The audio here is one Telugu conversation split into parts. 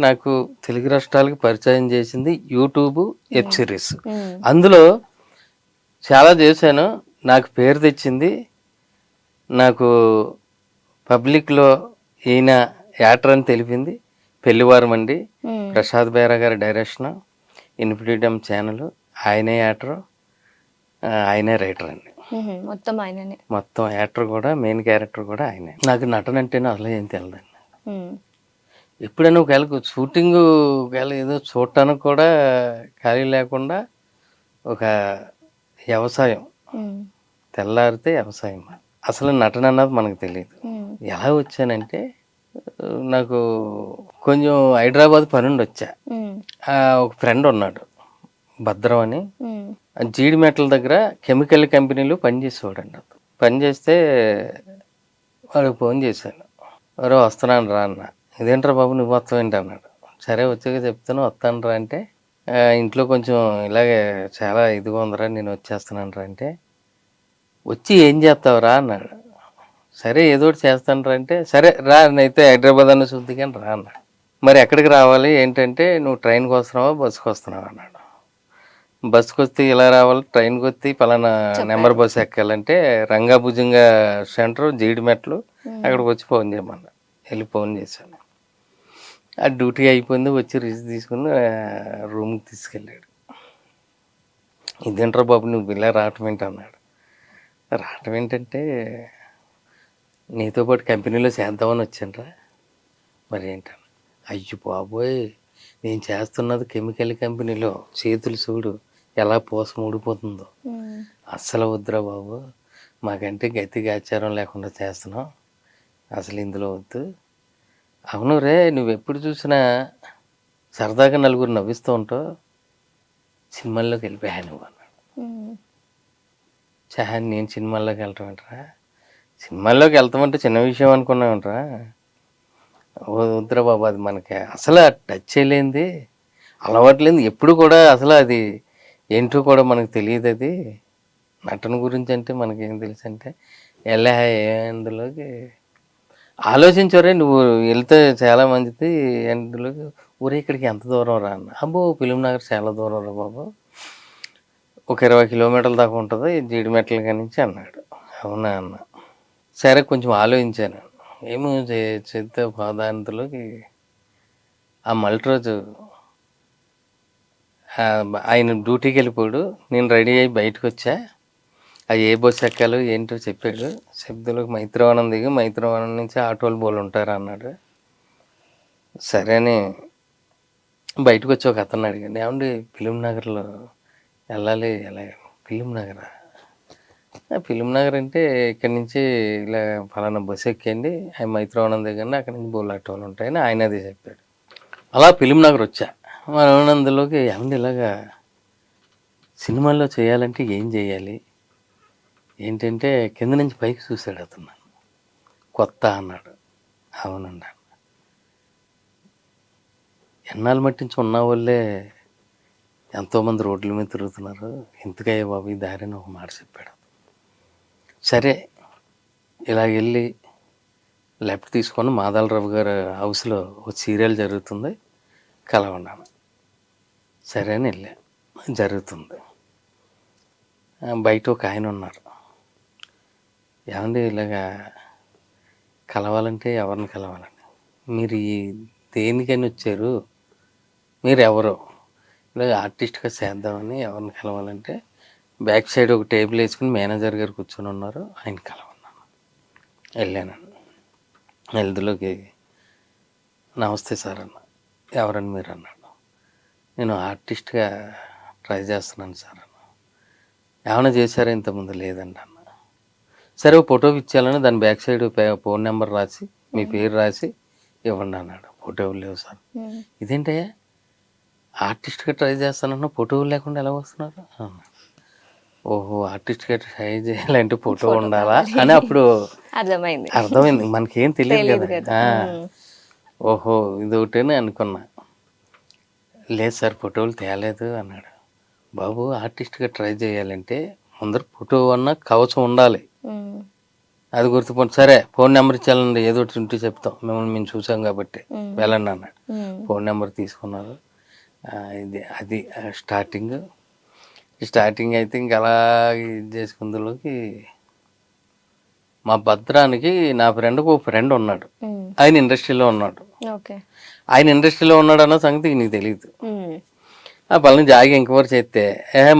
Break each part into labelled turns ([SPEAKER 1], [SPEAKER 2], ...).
[SPEAKER 1] నాకు తెలుగు రాష్ట్రాలకు పరిచయం చేసింది యూట్యూబ్ వెబ్ సిరీస్. అందులో చాలా చేశాను, నాకు పేరు తెచ్చింది. నాకు పబ్లిక్లో ఈయన యాక్టర్ అని తెలిపింది పెళ్లివారం అండి. ప్రసాద్ బేరా గారి డైరెక్షన్, ఇన్ఫ్రీడమ్ ఛానల్, ఆయనే యాక్టర్, ఆయనే రైటర్ అండి.
[SPEAKER 2] మొత్తం ఆయననే,
[SPEAKER 1] మొత్తం యాక్టర్ కూడా, మెయిన్ క్యారెక్టర్ కూడా ఆయనే. నాకు నటన అంటేనే అసలు ఏం తెలియదండి. ఎప్పుడైనా ఒకవేళ షూటింగ్ ఒకవేళ ఏదో చూడటానికి కూడా ఖాళీ లేకుండా ఒక వ్యవసాయం, తెల్లారితే వ్యవసాయం. అసలు నటన అన్నది మనకు తెలియదు. ఎలా వచ్చానంటే, నాకు కొంచెం హైదరాబాద్ పనుండి వచ్చా. ఒక ఫ్రెండ్ ఉన్నాడు భద్రం అని, జీడిమెట్ల దగ్గర కెమికల్ కంపెనీలో పనిచేసేవాడండి. పనిచేస్తే వాడికి ఫోన్ చేశాను, ఎవరో వస్తున్నాను రా అన్న. ఇదేంట్రా బాబు నువ్వు వస్తావేంటి అన్నాడు. సరే వచ్చాక చెప్తాను వస్తాను రా అంటే, ఇంట్లో కొంచెం ఇలాగే చాలా ఇదిగా ఉందిరా, నేను వచ్చేస్తున్నాను రా అంటే, వచ్చి ఏం చేస్తావురా అన్నాడు. సరే ఏదో ఒకటి చేస్తాను రా అంటే, సరే రా అయితే హైదరాబాద్ అన్న చూద్ది కానీ రా అన్నాడు. మరి ఎక్కడికి రావాలి ఏంటంటే, నువ్వు ట్రైన్కి వస్తున్నావా బస్సుకు వస్తున్నావా అన్నాడు. బస్సుకు వస్తే ఇలా రావాలి, ట్రైన్కి వస్తే పలానా నెంబర్ బస్సు ఎక్కాలంటే రంగాభుజంగ సెంటర్ జీడిమెట్లు, అక్కడికి వచ్చి ఫోన్ చేయమన్నా. వెళ్ళి ఫోన్ చేశాను. ఆ డ్యూటీ అయిపోయింది, వచ్చి రిసీవ్ తీసుకుని రూమ్కి తీసుకెళ్ళాడు. ఇదేంట్రా బాబు నువ్వు ఇలా రావటం ఏంటి అన్నాడు. రావటం ఏంటంటే, నీతో పాటు కంపెనీలో చేద్దామని వచ్చానరా. మరి ఏంటన్నా. అయ్యో బాబోయ్, నేను చేస్తున్నది కెమికల్ కంపెనీలో, చేతులు చూడు ఎలా పోసం ఊడిపోతుందో, అస్సలు వద్దురా బాబు, మాకంటే గతిగా ఆచారం లేకుండా చేస్తున్నాం, అసలు ఇందులో వద్దు. అవును రే, నువ్వు ఎప్పుడు చూసినా సరదాగా నలుగురు నవ్విస్తూ ఉంటావు, సినిమాల్లోకి వెళ్ళిపోయా నువ్వు అన్నాడు. చాహన్ నేను సినిమాల్లోకి వెళ్ళటం ఏంట్రా, సినిమాల్లోకి వెళ్తామంటే చిన్న విషయం అనుకున్నామంట్రా. వద్దురా బాబు, అది మనకి అసలు టచ్ చేయలేంది, అలవాట్లేదు, ఎప్పుడు కూడా అసలు అది ఏంటో కూడా మనకు తెలియదు. అది నటన గురించి అంటే మనకేం తెలుసు అంటే, ఎలా అందులోకి ఆలోచించరే, నువ్వు వెళ్తే చాలా మంచిది అందులోకి. ఊరే ఇక్కడికి ఎంత దూరం రా అన్న. అబ్బో ఫిలిం నగర్ చాలా దూరం రా బాబు, ఒక 20 కిలోమీటర్ల దాకా ఉంటుంది జీడిమెట్ల కాడి నుంచి అన్నాడు. అవునా అన్న. సరే కొంచెం ఆలోచించాను, ఏమో చేస్తే దాంట్లోకి ఆ మల్టి రోజు ఆయన డ్యూటీకి వెళ్ళిపోయాడు. నేను రెడీ అయ్యి బయటకు వచ్చా. అది ఏ బస్సు ఎక్కాలో ఏంటో చెప్పాడు. శబ్దంలోకి మైత్రివనం దిగి మైత్రివనం నుంచి ఆటోలు బోలు ఉంటారు అన్నాడు. సరే అని బయటకు వచ్చి ఒక అతను అడిగాడు, ఏమండి ఫిలిం నగర్లో వెళ్ళాలి, ఎలా ఫిలిం నగరా? ఫిలిం నగర్ అంటే ఇక్కడి నుంచి ఇలా ఫలానా బస్సు ఎక్కండి, ఆయన మైత్రివనం దిగండి, అక్కడి నుంచి బోల్ ఆటోలు ఉంటాయని ఆయన అదే చెప్పాడు. అలా ఫిలిం నగర్ వచ్చా. మనం అందులోకి ఏమండి ఇలాగా సినిమాల్లో చేయాలంటే ఏం చేయాలి ఏంటంటే, కింద నుంచి పైకి చూశాడు అతను. కొత్త అన్నాడు. అవునండి. ఎన్నాళ్ళు మట్టించి ఉన్న వాళ్ళే ఎంతోమంది రోడ్ల మీద తిరుగుతున్నారు, ఎందుకయ్యా బాబు ఈ దారిని ఒక మాట చెప్పాడు. సరే ఇలా వెళ్ళి లెఫ్ట్ తీసుకొని మాదాలరావు గారు హౌస్లో ఒక సీరియల్ జరుగుతుంది, కలవన్నాను. సరే అని వెళ్ళా. జరుగుతుంది. బయట ఒక ఆయన ఉన్నారు. ఏమండి ఇలాగా కలవాలంటే ఎవరిని కలవాలండి, మీరు ఈ దేనికని వచ్చారు, మీరు ఎవరు, ఇలాగ ఆర్టిస్ట్గా చేద్దామని ఎవరిని కలవాలంటే, బ్యాక్ సైడ్ ఒక టేబుల్ వేసుకుని మేనేజర్ గారు కూర్చొని ఉన్నారు, ఆయన కలవన్నాను. వెళ్ళానండి. హెల్త్లోకి నమస్తే సార్ అన్న. ఎవరని మీరు అన్నాడు. నేను ఆర్టిస్ట్గా ట్రై చేస్తున్నాను సార్ అన్న. ఏమైనా చేశారా ఇంతకుముందు? లేదండి అన్న. సరే ఓ ఫోటో ఇచ్చేయాలని దాని బ్యాక్ సైడ్ ఫోన్ నెంబర్ రాసి మీ పేరు రాసి ఇవ్వండి అన్నాడు. ఫోటోలు లేవు సార్. ఇదేంటయ్యా ఆర్టిస్ట్గా ట్రై చేస్తానన్నా ఫోటోలు లేకుండా ఎలా వస్తున్నారు అన్నాడు. ఓహో ఆర్టిస్ట్గా ట్రై చేయాలంటే ఫోటో ఉండాలా అని అప్పుడు అర్థమైంది. మనకేం తెలియదు కదా. ఓహో ఇది ఒకటేనే అనుకున్నా. లేదు సార్ ఫోటోలు తేలేదు అన్నాడు. బాబు ఆర్టిస్ట్గా ట్రై చేయాలంటే ముందర ఫోటో అన్న కవచం ఉండాలి. అది గుర్తుపోండి, సరే ఫోన్ నెంబర్ ఇచ్చాలండి, ఏదో ఒకటి ఉంటే చెప్తాం, మిమ్మల్ని మేము చూసాం కాబట్టి వెళ్ళండి అన్నాడు. ఫోన్ నెంబర్ తీసుకున్నారు. అది స్టార్టింగ్ అయితే ఇంక అలా ఇది చేసుకుందులోకి మా భద్రానికి నా ఫ్రెండ్కి ఒక ఫ్రెండ్ ఉన్నాడు, ఆయన ఇండస్ట్రీలో ఉన్నాడు. ఆయన ఇండస్ట్రీలో ఉన్నాడు అన్న సంగతి నీకు తెలియదు. ఆ పలానా జాగి ఎంక్వైరీ చేస్తే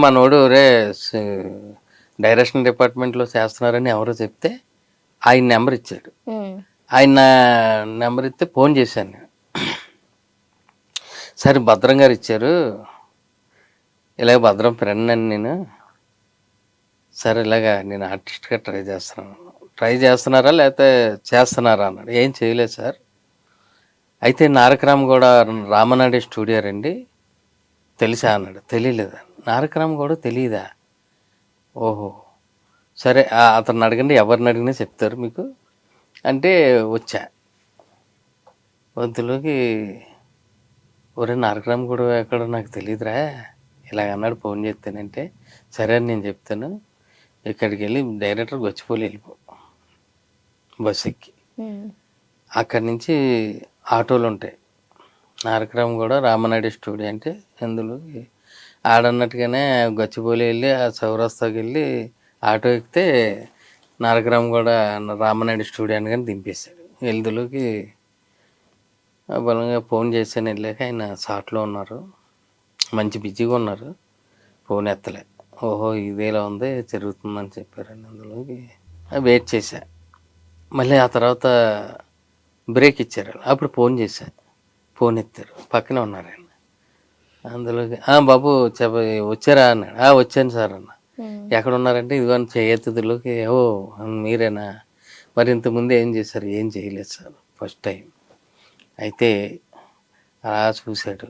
[SPEAKER 1] మనోడు రే డైరెక్షన్ డిపార్ట్మెంట్లో చేస్తున్నారని ఎవరో చెప్తే ఆయన నెంబర్ ఇచ్చాడు. ఆయన నెంబర్ ఇస్తే ఫోన్ చేశాను నేను. సరే భద్రం గారు ఇచ్చారు, ఇలాగ భద్రం ఫ్రెండ్ అని నేను, సరే ఇలాగా నేను ఆర్టిస్ట్గా ట్రై చేస్తున్నారా లేకపోతే చేస్తున్నారా అన్నాడు. ఏం చేయలేదు సార్. అయితే నారకరామ్ కూడా రామనాడే స్టూడియో రండి తెలుసా అన్నాడు. తెలియలేదా? నారకరామ్ కూడా తెలియదా? ఓహో సరే అతన్ని అడగండి, ఎవరిని అడిగినా చెప్తారు మీకు అంటే వచ్చా. వంతులోకి ఒరే నారకరామ్ కూడా ఎక్కడో నాకు తెలియదురా ఇలాగ అన్నాడు ఫోన్ చేస్తానంటే, సరే అని నేను చెప్తాను, ఇక్కడికి వెళ్ళి డైరెక్టర్ గచ్చిపోలి వెళ్ళిపో బస్ ఎక్కి. అక్కడి నుంచి ఆటోలు ఉంటాయి, నారకరామ్ కూడా రామనాయుడు స్టూడియో అంటే అందులో ఆడన్నట్టుగానే గచ్చిపోలి వెళ్ళి ఆ చౌరస్తాకి వెళ్ళి ఆటో ఎక్కితే నారకరామ్ కూడా రామనాయుడు స్టూడియో అని కానీ దింపేశాడు. వెళ్దులోకి బలంగా ఫోన్ చేశాను, వెళ్ళాక ఆయన షాట్లో ఉన్నారు, మంచి బిజీగా ఉన్నారు, ఫోన్ ఎత్తలే. ఓహో ఇదేలా ఉంది జరుగుతుందని చెప్పారండి. అందులోకి వెయిట్ చేశా. మళ్ళీ ఆ తర్వాత బ్రేక్ ఇచ్చారు, అప్పుడు ఫోన్ చేశా, ఫోన్ ఎత్తారు, పక్కనే ఉన్నారు ఆయన. అందులోకి బాబు వచ్చారా అన్నాడు. వచ్చాను సార్ అన్న. ఎక్కడ ఉన్నారంటే ఇదిగో చేయెత్తులోకి. ఓ మీరేనా, మరి ఇంతకుముందు ఏం చేశారు? ఏం చేయలేదు సార్, ఫస్ట్ టైం. అయితే అలా చూశాడు,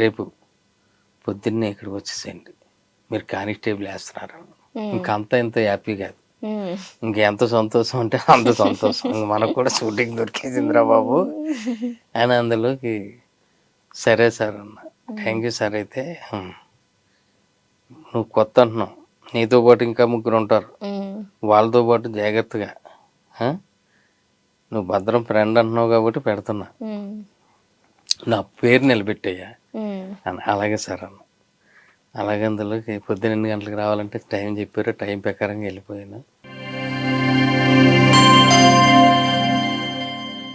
[SPEAKER 1] రేపు పొద్దున్నే ఇక్కడికి వచ్చేసేయండి, మీరు కానిస్టేబుల్ వేస్తున్నారు. ఇంకంతా ఇంత హ్యాపీ కాదు, ఇంకెంత సంతోషం అంటే అంత సంతోషం. మనకు కూడా షూటింగ్ దొరికేసిందిరా బాబు అని. అందులోకి సరే సార్ అన్న, థ్యాంక్ యూ సార్. అయితే నువ్వు కొత్త అంటున్నావు, నీతో పాటు ఇంకా ముగ్గురు ఉంటారు, వాళ్ళతో పాటు జాగ్రత్తగా నువ్వు భద్రం ఫ్రెండ్ అంటున్నావు కాబట్టి పెడుతున్నా, నా పేరు నిలబెట్టయ్యా అని. అలాగే సార్ అన్న. అలాగే అందులోకి పొద్దున్న 8 గంటలకు రావాలంటే టైం చెప్పారు, టైం ప్రకారంగా వెళ్ళిపోయాను.